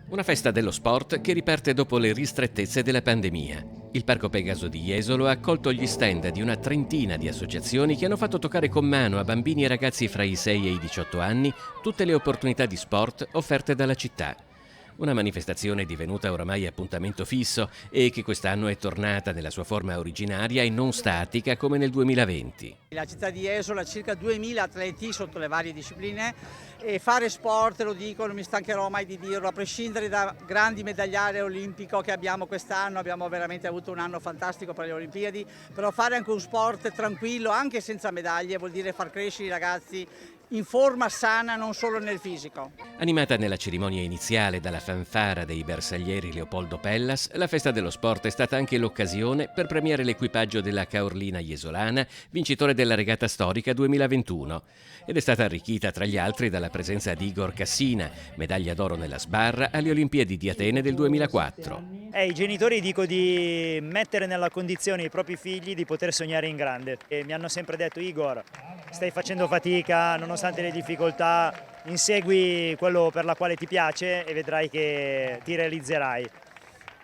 Una festa dello sport che riparte dopo le ristrettezze della pandemia. Il Parco Pegaso di Jesolo ha accolto gli stand di una trentina di associazioni che hanno fatto toccare con mano a bambini e ragazzi fra i 6 e i 18 anni tutte le opportunità di sport offerte dalla città. Una manifestazione divenuta oramai appuntamento fisso e che quest'anno è tornata nella sua forma originaria e non statica come nel 2020. La città di Jesolo ha circa 2000 atleti sotto le varie discipline e fare sport, lo dico, non mi stancherò mai di dirlo, a prescindere da grandi medagliere olimpico che abbiamo quest'anno, abbiamo veramente avuto un anno fantastico per le Olimpiadi, però fare anche un sport tranquillo, anche senza medaglie, vuol dire far crescere i ragazzi in forma sana, non solo nel fisico. Animata nella cerimonia iniziale dalla fanfara dei bersaglieri Leopoldo Pellas, la festa dello sport è stata anche l'occasione per premiare l'equipaggio della Caorlina Jesolana, vincitore della regata storica 2021, ed è stata arricchita tra gli altri dalla presenza di Igor Cassina, medaglia d'oro nella sbarra alle Olimpiadi di Atene del 2004. Ai genitori dico di mettere nella condizione i propri figli di poter sognare in grande. E mi hanno sempre detto: Igor, stai facendo fatica, nonostante le difficoltà, insegui quello per la quale ti piace e vedrai che ti realizzerai.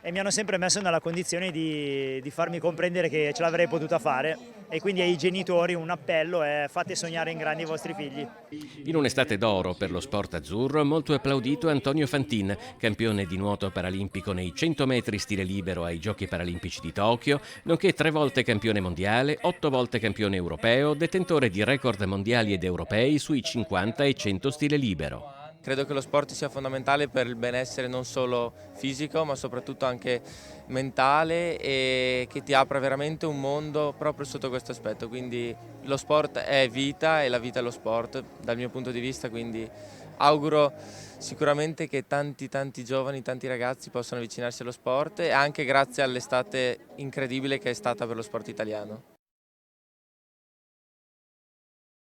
E mi hanno sempre messo nella condizione di farmi comprendere che ce l'avrei potuta fare, e quindi ai genitori un appello è: fate sognare in grande i vostri figli. In un'estate d'oro per lo sport azzurro, molto applaudito Antonio Fantin, campione di nuoto paralimpico nei 100 metri stile libero ai Giochi Paralimpici di Tokyo, nonché 3 volte campione mondiale, 8 volte campione europeo, detentore di record mondiali ed europei sui 50 e 100 stile libero. Credo che lo sport sia fondamentale per il benessere non solo fisico ma soprattutto anche mentale, e che ti apra veramente un mondo proprio sotto questo aspetto. Quindi lo sport è vita e la vita è lo sport dal mio punto di vista, quindi auguro sicuramente che tanti giovani, tanti ragazzi possano avvicinarsi allo sport, e anche grazie all'estate incredibile che è stata per lo sport italiano.